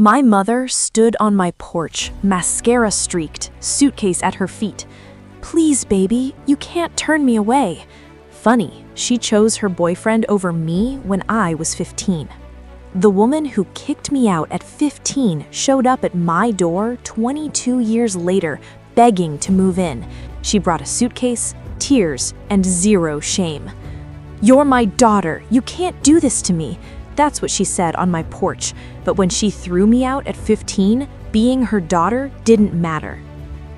My mother stood on my porch, mascara streaked, suitcase at her feet. "Please, baby, you can't turn me away." Funny, she chose her boyfriend over me when I was 15. The woman who kicked me out at 15 showed up at my door 22 years later, begging to move in. She brought a suitcase, tears, and zero shame. "You're my daughter. You can't do this to me." That's what she said on my porch, but when she threw me out at 15, being her daughter didn't matter.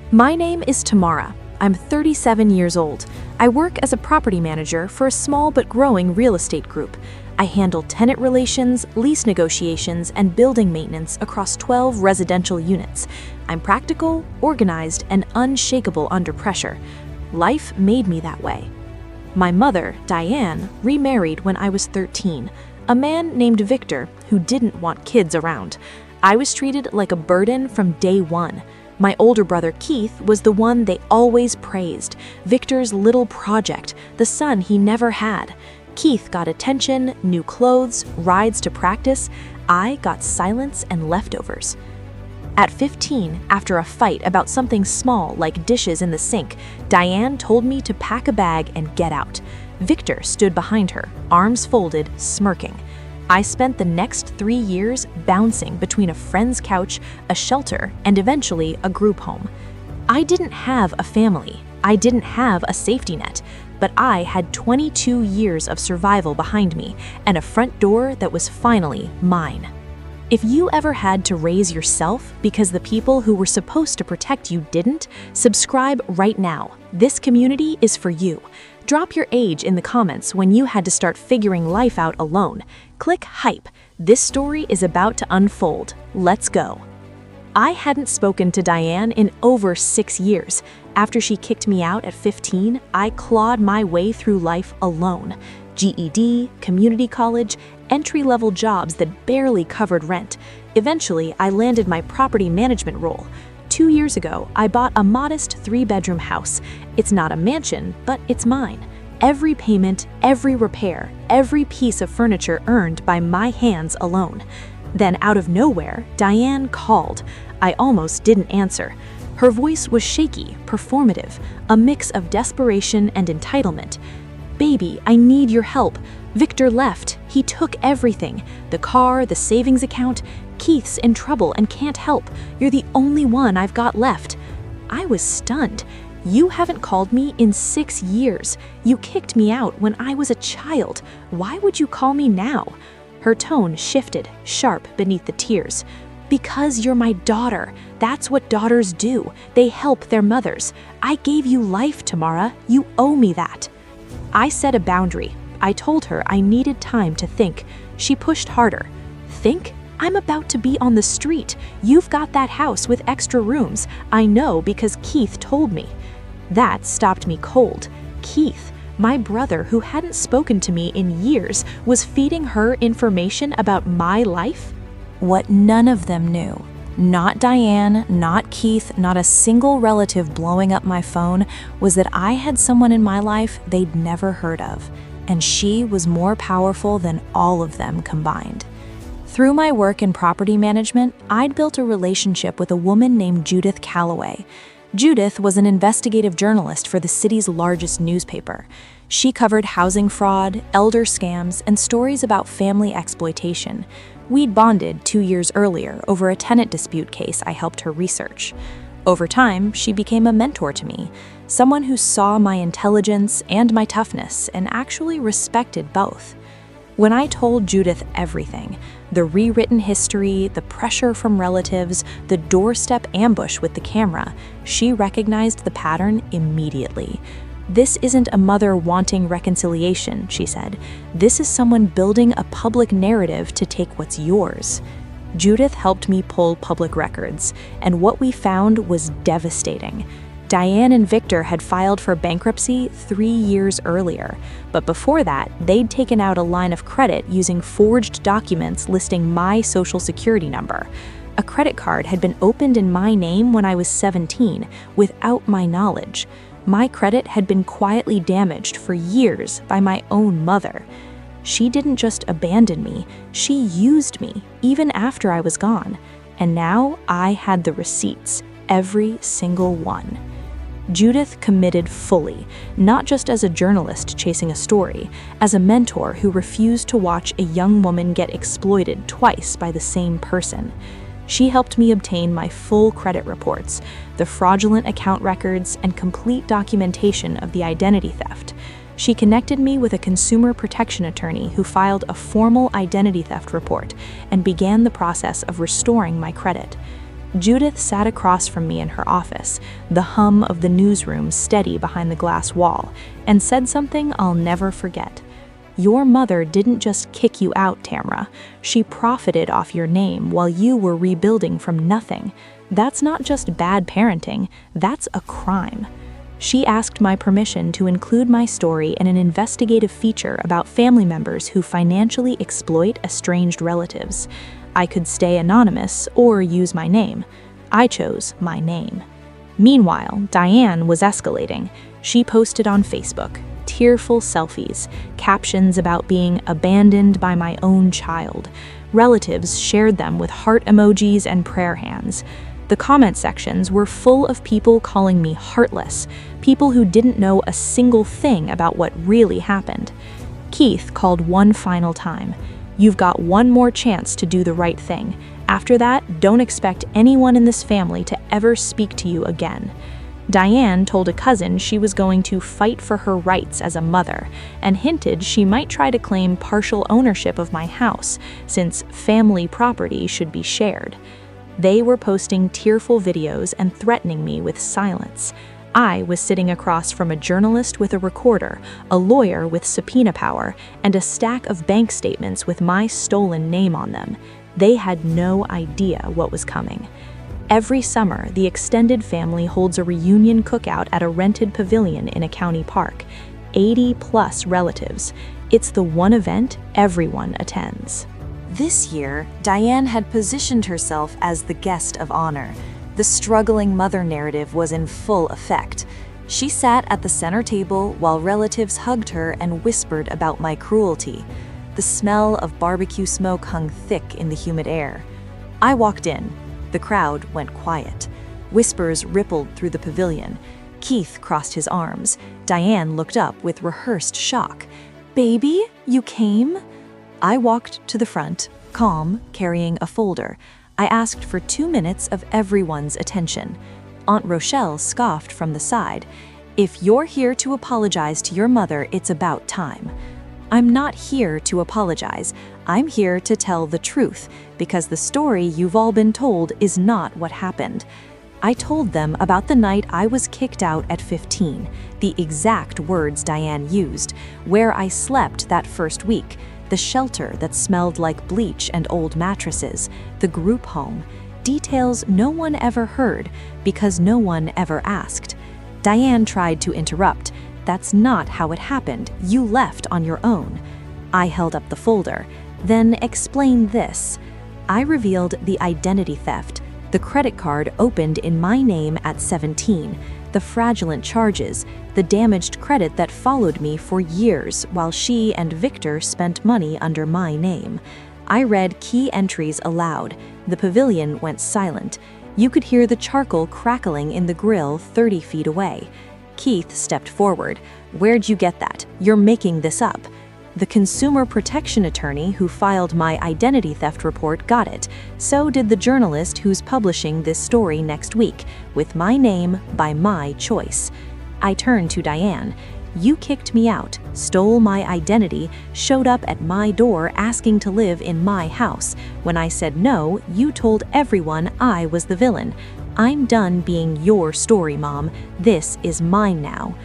My name is Tamara. I'm 37 years old. I work as a property manager for a small but growing real estate group. I handle tenant relations, lease negotiations, and building maintenance across 12 residential units. I'm practical, organized, and unshakable under pressure. Life made me that way. My mother, Diane, remarried when I was 13. A man named Victor who didn't want kids around. I was treated like a burden from day one. My older brother Keith was the one they always praised, Victor's little project, the son he never had. Keith got attention, new clothes, rides to practice. I got silence and leftovers. At 15, after a fight about something small like dishes in the sink, Diane told me to pack a bag and get out. Victor stood behind her, arms folded, smirking. I spent the next 3 years bouncing between a friend's couch, a shelter, and eventually a group home. I didn't have a family. I didn't have a safety net, but I had 22 years of survival behind me and a front door that was finally mine. If you ever had to raise yourself because the people who were supposed to protect you didn't, subscribe right now. This community is for you. Drop your age in the comments when you had to start figuring life out alone. Click hype. This story is about to unfold. Let's go. I hadn't spoken to Diane in over 6 years. After she kicked me out at 15, I clawed my way through life alone. GED, community college, entry-level jobs that barely covered rent. Eventually, I landed my property management role. 2 years ago, I bought a modest 3-bedroom house. It's not a mansion, but it's mine. Every payment, every repair, every piece of furniture earned by my hands alone. Then out of nowhere, Diane called. I almost didn't answer. Her voice was shaky, performative, a mix of desperation and entitlement. "Baby, I need your help. Victor left. He took everything. The car, the savings account. Keith's in trouble and can't help. You're the only one I've got left." I was stunned. "You haven't called me in 6 years. You kicked me out when I was a child. Why would you call me now?" Her tone shifted, sharp beneath the tears. "Because you're my daughter. That's what daughters do. They help their mothers. I gave you life, Tamara. You owe me that." I set a boundary. I told her I needed time to think. She pushed harder. "Think? I'm about to be on the street. You've got that house with extra rooms. I know because Keith told me." That stopped me cold. Keith, my brother who hadn't spoken to me in years, was feeding her information about my life? What none of them knew, not Diane, not Keith, not a single relative blowing up my phone, was that I had someone in my life they'd never heard of, and she was more powerful than all of them combined. Through my work in property management, I'd built a relationship with a woman named Judith Calloway. Judith was an investigative journalist for the city's largest newspaper. She covered housing fraud, elder scams, and stories about family exploitation. We'd bonded 2 years earlier over a tenant dispute case I helped her research. Over time, she became a mentor to me, someone who saw my intelligence and my toughness and actually respected both. When I told Judith everything, the rewritten history, the pressure from relatives, the doorstep ambush with the camera, she recognized the pattern immediately. "This isn't a mother wanting reconciliation," she said. "This is someone building a public narrative to take what's yours." Judith helped me pull public records, and what we found was devastating. Diane and Victor had filed for bankruptcy 3 years earlier, but before that, they'd taken out a line of credit using forged documents listing my social security number. A credit card had been opened in my name when I was 17, without my knowledge. My credit had been quietly damaged for years by my own mother. She didn't just abandon me, she used me, even after I was gone. And now I had the receipts, every single one. Judith committed fully, not just as a journalist chasing a story, as a mentor who refused to watch a young woman get exploited twice by the same person. She helped me obtain my full credit reports, the fraudulent account records, and complete documentation of the identity theft. She connected me with a consumer protection attorney who filed a formal identity theft report and began the process of restoring my credit. Judith sat across from me in her office, the hum of the newsroom steady behind the glass wall, and said something I'll never forget. Your mother didn't just kick you out, Tamara. She profited off your name while you were rebuilding from nothing. That's not just bad parenting, that's a crime. She asked my permission to include my story in an investigative feature about family members who financially exploit estranged relatives. I could stay anonymous or use my name. I chose my name. Meanwhile, Diane was escalating. She posted on Facebook tearful selfies, captions about being abandoned by my own child. Relatives shared them with heart emojis and prayer hands. The comment sections were full of people calling me heartless, people who didn't know a single thing about what really happened. Keith called one final time. You've got one more chance to do the right thing. After that, don't expect anyone in this family to ever speak to you again. Diane told a cousin she was going to fight for her rights as a mother and hinted she might try to claim partial ownership of my house, since family property should be shared. They were posting tearful videos and threatening me with silence. I was sitting across from a journalist with a recorder, a lawyer with subpoena power, and a stack of bank statements with my stolen name on them. They had no idea what was coming. Every summer, the extended family holds a reunion cookout at a rented pavilion in a county park. 80+ relatives. It's the one event everyone attends. This year, Diane had positioned herself as the guest of honor. The struggling mother narrative was in full effect. She sat at the center table while relatives hugged her and whispered about my cruelty. The smell of barbecue smoke hung thick in the humid air. I walked in. The crowd went quiet. Whispers rippled through the pavilion. Keith crossed his arms. Diane looked up with rehearsed shock. "Baby, you came?" I walked to the front, calm, carrying a folder. I asked for 2 minutes of everyone's attention. Aunt Rochelle scoffed from the side. "If you're here to apologize to your mother, it's about time." I'm not here to apologize. I'm here to tell the truth, because the story you've all been told is not what happened. I told them about the night I was kicked out at 15, the exact words Diane used, where I slept that first week, the shelter that smelled like bleach and old mattresses, the group home, details no one ever heard because no one ever asked. Diane tried to interrupt. "That's not how it happened. You left on your own." I held up the folder. "Then explain this." I revealed the identity theft, the credit card opened in my name at 17, the fraudulent charges, the damaged credit that followed me for years while she and Victor spent money under my name. I read key entries aloud. The pavilion went silent. You could hear the charcoal crackling in the grill 30 feet away. Keith stepped forward. "Where'd you get that? You're making this up." The consumer protection attorney who filed my identity theft report got it. So did the journalist who's publishing this story next week, with my name by my choice. I turned to Diane. "You kicked me out, stole my identity, showed up at my door asking to live in my house. When I said no, you told everyone I was the villain. I'm done being your story, Mom. This is mine now."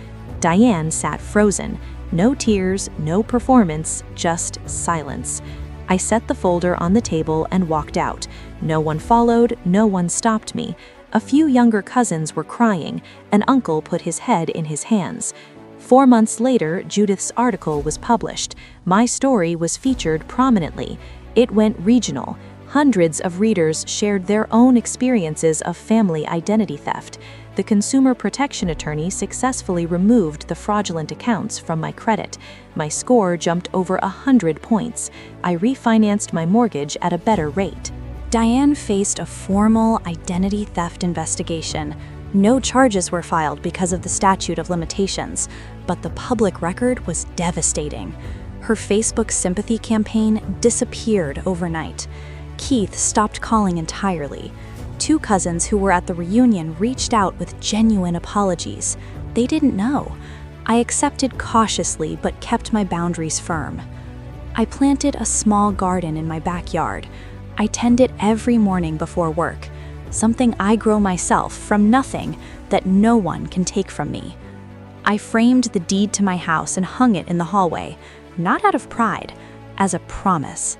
Diane sat frozen. No tears, no performance, just silence. I set the folder on the table and walked out. No one followed, no one stopped me. A few younger cousins were crying. An uncle put his head in his hands. 4 months later, Judith's article was published. My story was featured prominently. It went regional. Hundreds of readers shared their own experiences of family identity theft. The the consumer protection attorney successfully removed the fraudulent accounts from my credit. My score jumped over 100 points. I refinanced my mortgage at a better rate. Diane faced a formal identity theft investigation. No charges were filed because of the statute of limitations, but the public record was devastating. Her Facebook sympathy campaign disappeared overnight. Keith stopped calling entirely. 2 cousins who were at the reunion reached out with genuine apologies. They didn't know. I accepted cautiously but kept my boundaries firm. I planted a small garden in my backyard. I tend it every morning before work, something I grow myself from nothing that no one can take from me. I framed the deed to my house and hung it in the hallway, not out of pride, as a promise.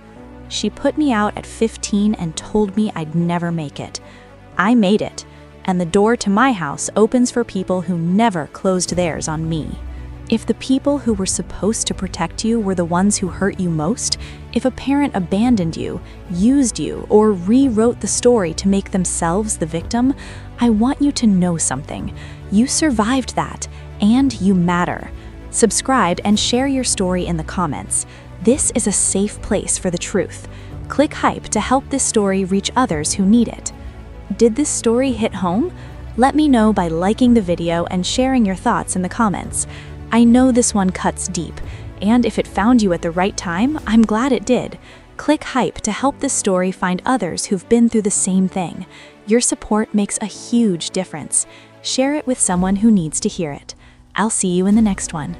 She put me out at 15 and told me I'd never make it. I made it, and the door to my house opens for people who never closed theirs on me. If the people who were supposed to protect you were the ones who hurt you most, if a parent abandoned you, used you, or rewrote the story to make themselves the victim, I want you to know something. You survived that, and you matter. Subscribe and share your story in the comments. This is a safe place for the truth. Click hype to help this story reach others who need it. Did this story hit home? Let me know by liking the video and sharing your thoughts in the comments. I know this one cuts deep, and if it found you at the right time, I'm glad it did. Click hype to help this story find others who've been through the same thing. Your support makes a huge difference. Share it with someone who needs to hear it. I'll see you in the next one.